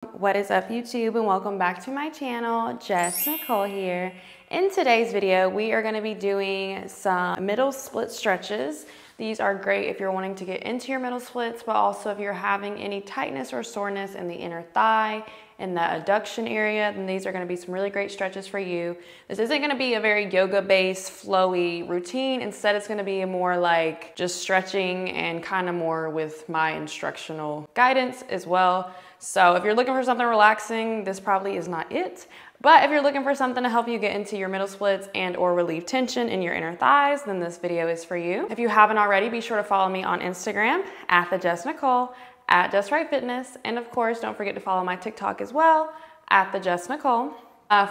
What is up, YouTube, and welcome back to my channel. Jess Nicole here. In today's video, we are going to be doing some middle split stretches. These are great if you're wanting to get into your middle splits, but also if you're having any tightness or soreness in the inner thigh, in the adduction area, then these are going to be some really great stretches for you. This isn't going to be a very yoga-based, flowy routine. Instead, it's going to be more like just stretching and kind of more with my instructional guidance as well. So if you're looking for something relaxing, this probably is not it. But if you're looking for something to help you get into your middle splits and or relieve tension in your inner thighs, then this video is for you. If you haven't already, be sure to follow me on Instagram at @JessNicole, at Jess Right Fitness, and of course, don't forget to follow my TikTok as well at @JessNicole.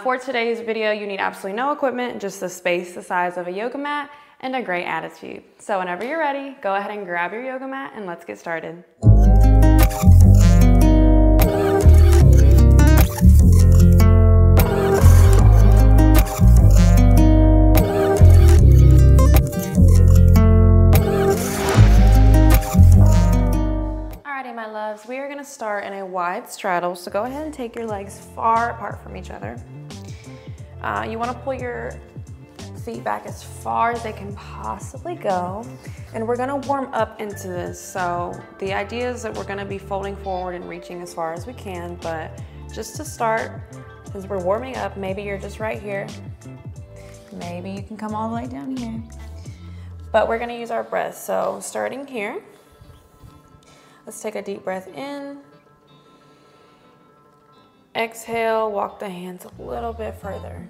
For today's video, you need absolutely no equipment, just a space the size of a yoga mat and a great attitude. So whenever you're ready, go ahead and grab your yoga mat and let's get started. My loves, we are going to start in a wide straddle, so go ahead and take your legs far apart from each other. You want to pull your feet back as far as they can possibly go, and we're going to warm up into this. So the idea is that we're going to be folding forward and reaching as far as we can, but just to start, as we're warming up, maybe you're just right here, maybe you can come all the way down here, but we're going to use our breath. So starting here, let's take a deep breath in. Exhale, walk the hands a little bit further.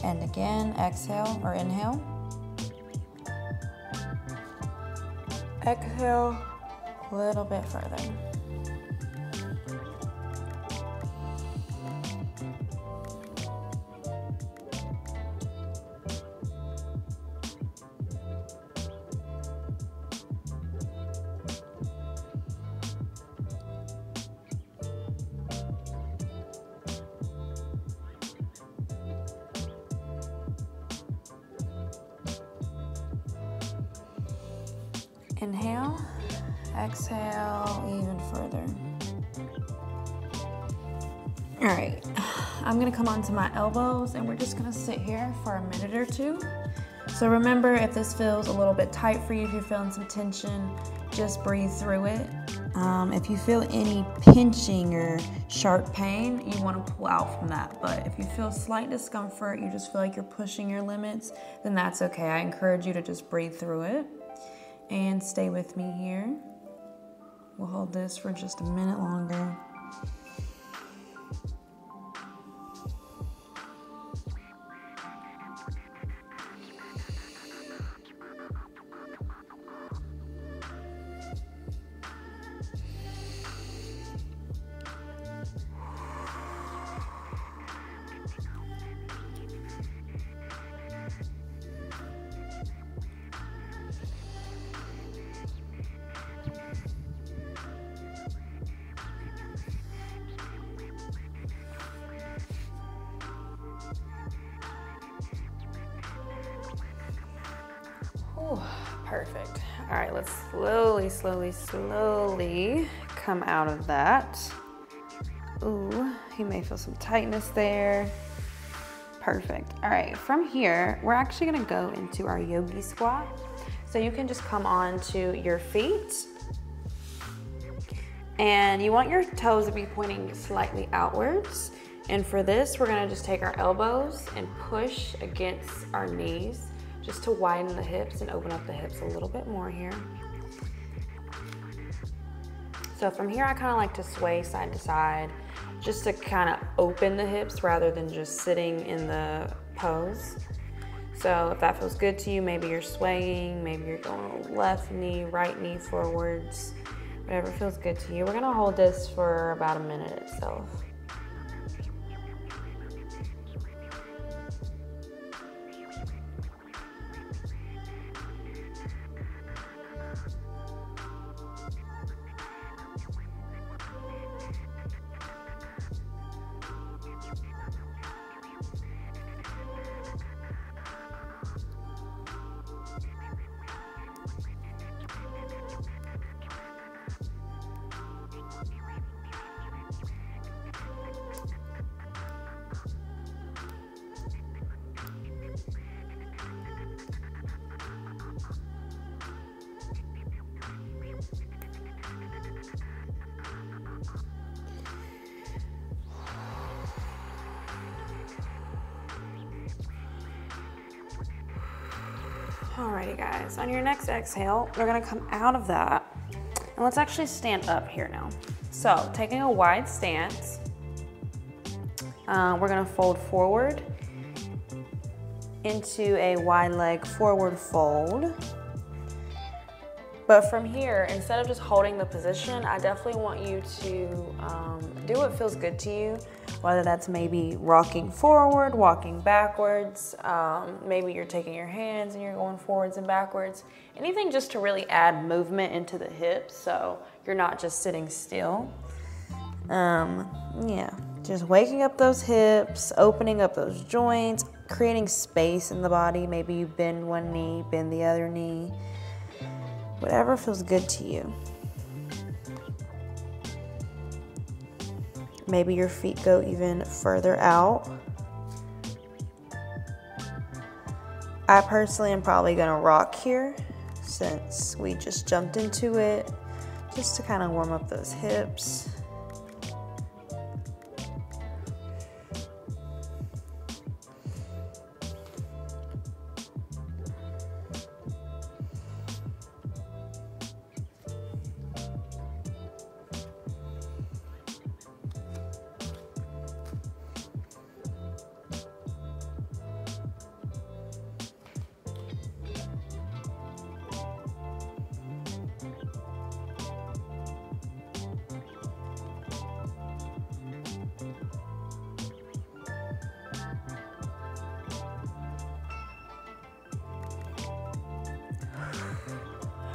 And again, exhale or inhale. Exhale. A little bit further. Inhale. Exhale even further. All right, I'm gonna come onto my elbows and we're just gonna sit here for a minute or two. So remember, if this feels a little bit tight for you, if you're feeling some tension, just breathe through it. If you feel any pinching or sharp pain, you wanna pull out from that. But if you feel slight discomfort, you just feel like you're pushing your limits, then that's okay. I encourage you to just breathe through it and stay with me here. We'll hold this for just a minute longer. Perfect. All right, let's slowly come out of that. Ooh, you may feel some tightness there. Perfect. All right, from here, we're actually gonna go into our yogi squat. So you can just come onto your feet, and you want your toes to be pointing slightly outwards. And for this, we're gonna just take our elbows and push against our knees, just to widen the hips and open up the hips a little bit more here. So from here, I kind of like to sway side to side, just to kind of open the hips rather than just sitting in the pose. So if that feels good to you, maybe you're swaying, maybe you're going left knee, right knee forwards, whatever feels good to you. We're gonna hold this for about a minute itself. Alrighty guys, on your next exhale, we're gonna come out of that. And let's actually stand up here now. So taking a wide stance, we're gonna fold forward into a wide leg forward fold. But from here, instead of just holding the position, I definitely want you to do what feels good to you, whether that's maybe rocking forward, walking backwards, maybe you're taking your hands and you're going forwards and backwards, anything just to really add movement into the hips so you're not just sitting still. Yeah, just waking up those hips, opening up those joints, creating space in the body. Maybe you bend one knee, bend the other knee. Whatever feels good to you. Maybe your feet go even further out. I personally am probably gonna rock here since we just jumped into it, just to kind of warm up those hips.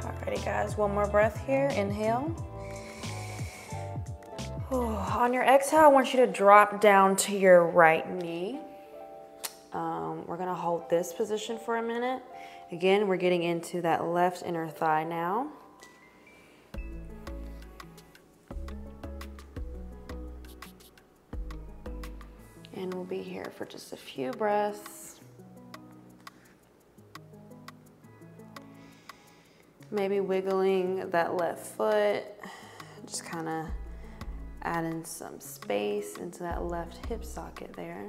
Alrighty guys, one more breath here, inhale. On your exhale, I want you to drop down to your right knee. We're gonna hold this position for a minute. Again, we're getting into that left inner thigh now. And we'll be here for just a few breaths. Maybe wiggling that left foot, just kind of adding some space into that left hip socket there.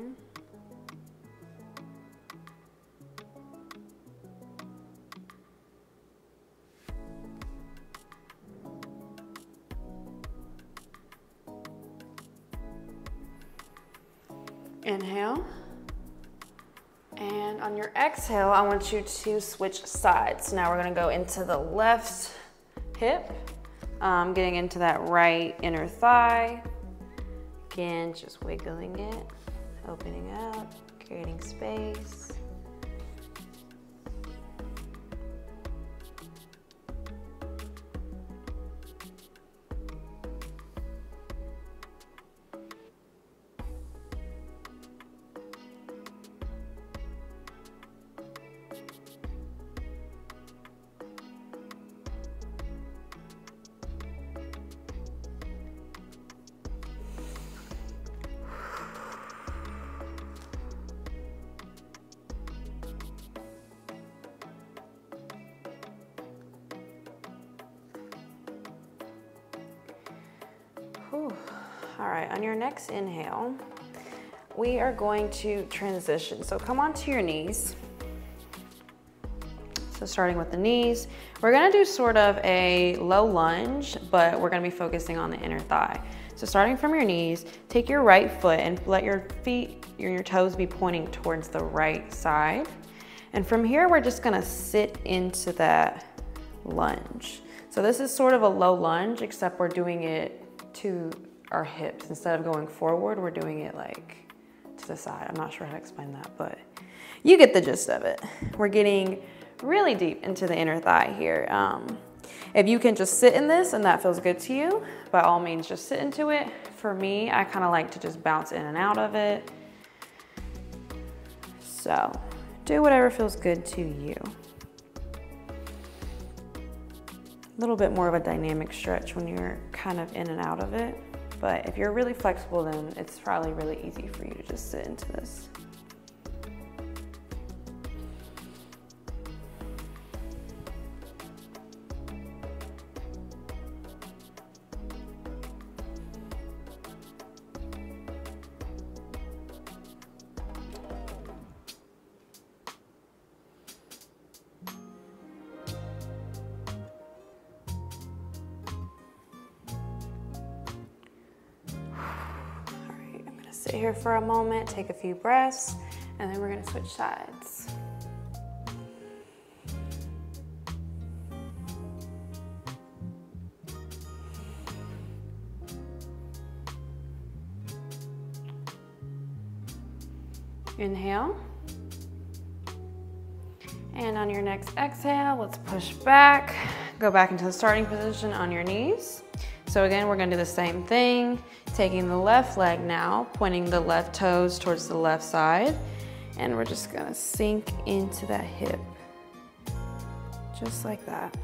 Inhale. And on your exhale, I want you to switch sides. Now we're gonna go into the left hip, getting into that right inner thigh. Again, just wiggling it, opening up, creating space. Whew. All right, on your next inhale, we are going to transition. So come onto your knees. So starting with the knees, we're gonna do sort of a low lunge, but we're gonna be focusing on the inner thigh. So starting from your knees, take your right foot and let your feet, your toes be pointing towards the right side. And from here, we're just gonna sit into that lunge. So this is sort of a low lunge, except we're doing it to our hips. Instead of going forward, we're doing it like to the side. I'm not sure how to explain that, but you get the gist of it. We're getting really deep into the inner thigh here. If you can just sit in this and that feels good to you, by all means, just sit into it. For me, I kind of like to just bounce in and out of it. So do whatever feels good to you. A little bit more of a dynamic stretch when you're kind of in and out of it. But if you're really flexible, then it's probably really easy for you to just sit into this. Sit here for a moment, take a few breaths, and then we're gonna switch sides. Inhale. And on your next exhale, let's push back. Go back into the starting position on your knees. So again, we're gonna do the same thing, taking the left leg now, pointing the left toes towards the left side, and we're just gonna sink into that hip, just like that.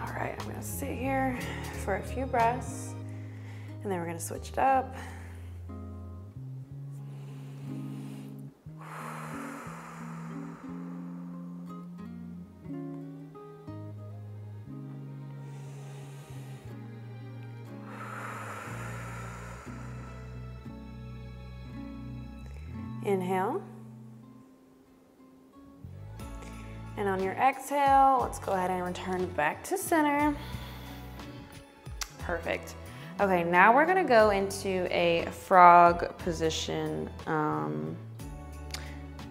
All right, I'm gonna sit here for a few breaths, and then we're gonna switch it up. Inhale. And on your exhale, let's go ahead and return back to center. Perfect. Okay, now we're gonna go into a frog position. I'm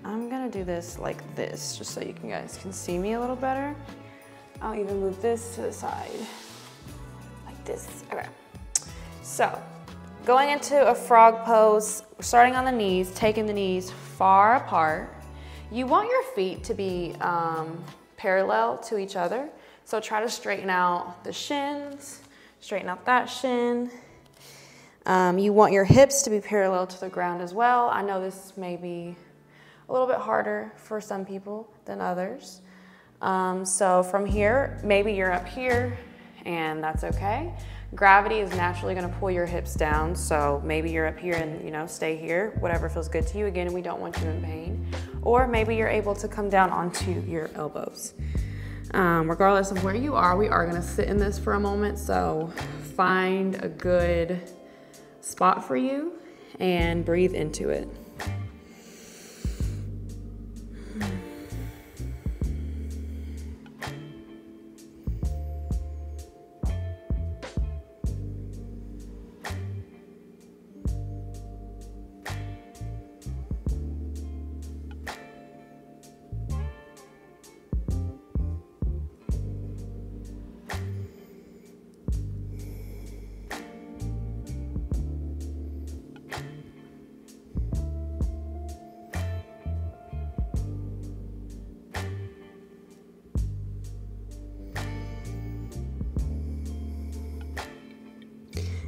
gonna do this like this, just so you guys can see me a little better. I'll even move this to the side, like this. Okay, so going into a frog pose, we're starting on the knees, taking the knees far apart. You want your feet to be parallel to each other. So try to straighten out the shins, straighten out that shin. You want your hips to be parallel to the ground as well. I know this may be a little bit harder for some people than others. So from here, maybe you're up here and that's okay. Gravity is naturally gonna pull your hips down, so maybe you're up here and stay here, whatever feels good to you. Again, we don't want you in pain. Or maybe you're able to come down onto your elbows. Regardless of where you are, we are gonna sit in this for a moment, so find a good spot for you and breathe into it.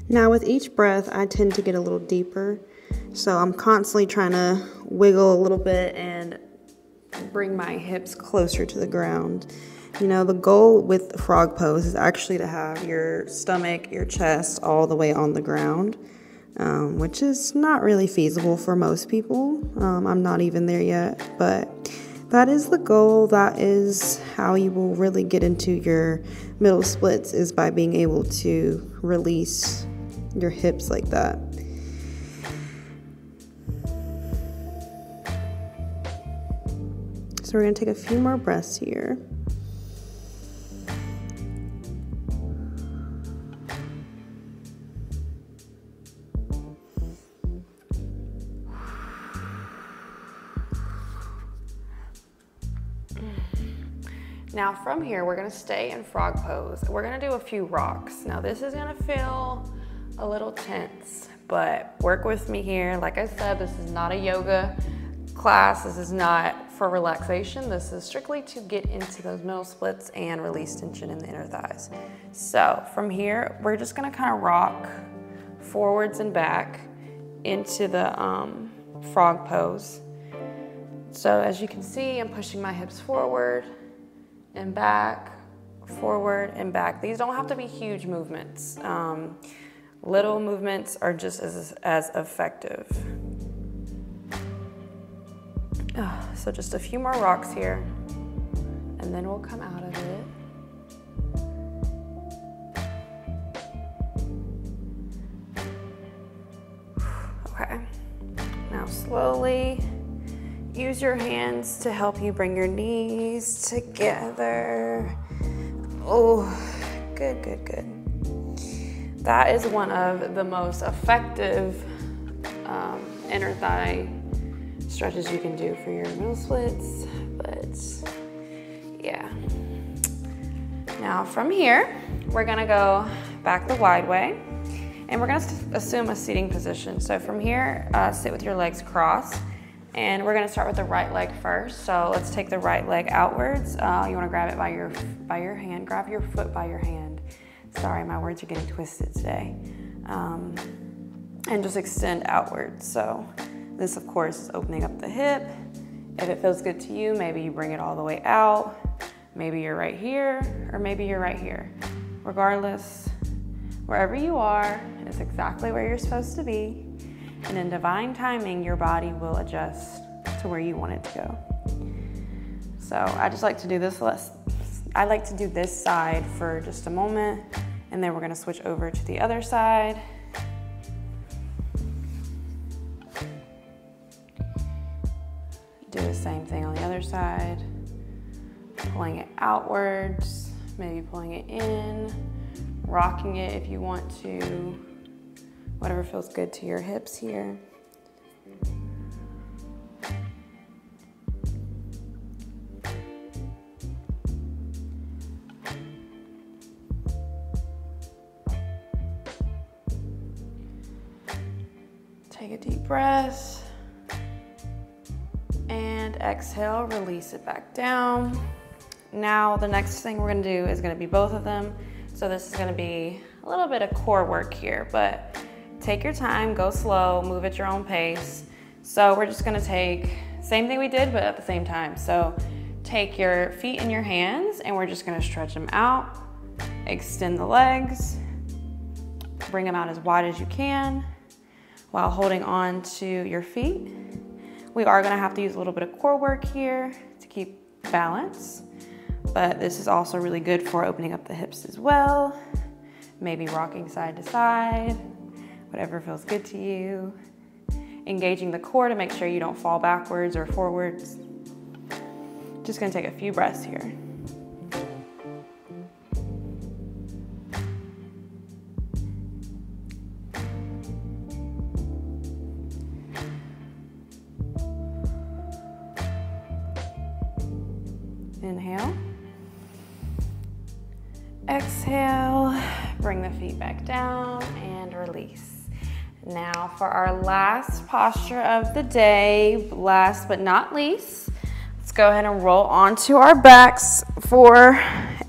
Now with each breath, I tend to get a little deeper. So I'm constantly trying to wiggle a little bit and bring my hips closer to the ground. The goal with the frog pose is actually to have your stomach, your chest all the way on the ground, which is not really feasible for most people. I'm not even there yet, but that is the goal. That is how you will really get into your middle splits, is by being able to release your hips like that. So we're gonna take a few more breaths here. Now from here, we're gonna stay in frog pose. We're gonna do a few rocks. Now this is gonna feel a little tense, but work with me here. Like I said, this is not a yoga class. This is not for relaxation. This is strictly to get into those middle splits and release tension in the inner thighs. So from here, we're just gonna kind of rock forwards and back into the frog pose. So as you can see, I'm pushing my hips forward and back, forward and back. These don't have to be huge movements. Little movements are just as effective. So just a few more rocks here, and then we'll come out of it. Okay, now slowly use your hands to help you bring your knees together. Oh, good, good, good. That is one of the most effective inner thigh stretches you can do for your middle splits, but yeah. Now from here, we're gonna go back the wide way, and we're gonna assume a seating position. So from here, sit with your legs crossed, and we're gonna start with the right leg first. So let's take the right leg outwards. You wanna grab it by your hand, grab your foot by your hand. Sorry, my words are getting twisted today. And just extend outwards. So this, of course, is opening up the hip. If it feels good to you, maybe you bring it all the way out. Maybe you're right here, or maybe you're right here. Regardless, wherever you are is exactly where you're supposed to be. And in divine timing, your body will adjust to where you want it to go. So I just like to do this I like to do this side for just a moment, and then we're gonna switch over to the other side. Do the same thing on the other side. Pulling it outwards, maybe pulling it in, rocking it if you want to, whatever feels good to your hips here. Take a deep breath. And exhale, release it back down. Now the next thing we're gonna do is gonna be both of them. So this is gonna be a little bit of core work here, but take your time, go slow, move at your own pace. So we're just gonna take, same thing we did, but at the same time. So take your feet in your hands, and we're just gonna stretch them out, extend the legs, bring them out as wide as you can while holding on to your feet. We are gonna have to use a little bit of core work here to keep balance, but this is also really good for opening up the hips as well. Maybe rocking side to side, whatever feels good to you. Engaging the core to make sure you don't fall backwards or forwards. Just gonna take a few breaths here. Inhale, exhale, bring the feet back down and release. Now for our last posture of the day, last but not least, let's go ahead and roll onto our backs for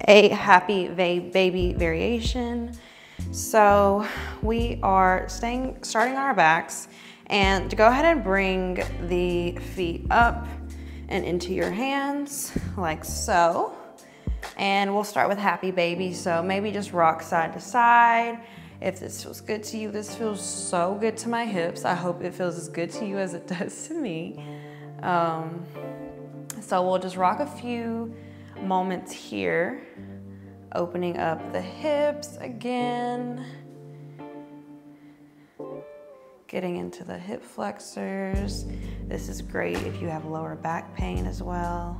a happy baby variation. So we are starting on our backs, and to go ahead and bring the feet up and into your hands like so. And we'll start with happy baby. So maybe just rock side to side. If this feels good to you, this feels so good to my hips. I hope it feels as good to you as it does to me. So we'll just rock a few moments here, opening up the hips again. Getting into the hip flexors. This is great if you have lower back pain as well.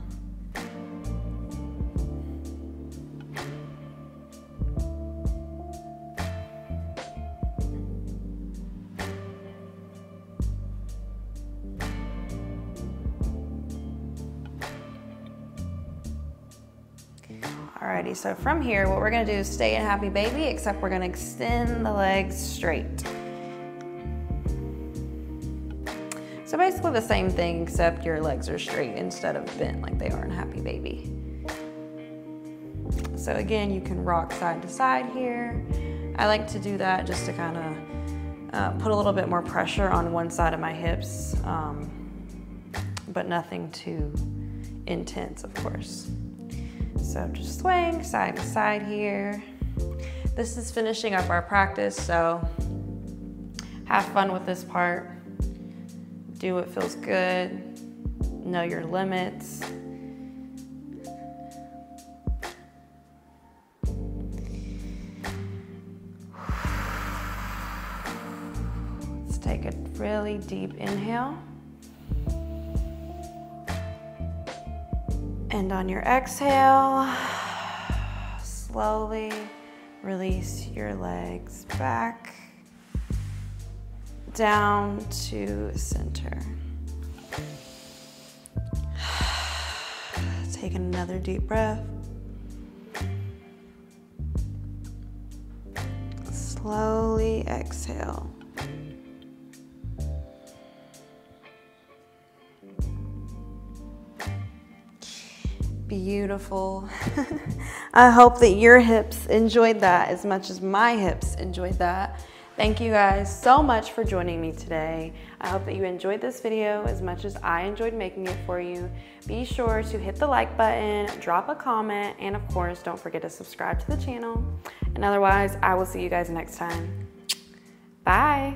Alrighty, so from here, what we're gonna do is stay in happy baby, except we're gonna extend the legs straight. So basically the same thing, except your legs are straight instead of bent like they are in Happy Baby. So again, you can rock side to side here. I like to do that just to kind of put a little bit more pressure on one side of my hips, but nothing too intense, of course. So just swing side to side here. This is finishing up our practice, so have fun with this part. Do what feels good. Know your limits. Let's take a really deep inhale. And on your exhale, slowly release your legs back down to center. Take another deep breath. Slowly exhale. Beautiful. I hope that your hips enjoyed that as much as my hips enjoyed that. Thank you guys so much for joining me today. I hope that you enjoyed this video as much as I enjoyed making it for you. Be sure to hit the like button, drop a comment, and of course, don't forget to subscribe to the channel. And otherwise, I will see you guys next time. Bye.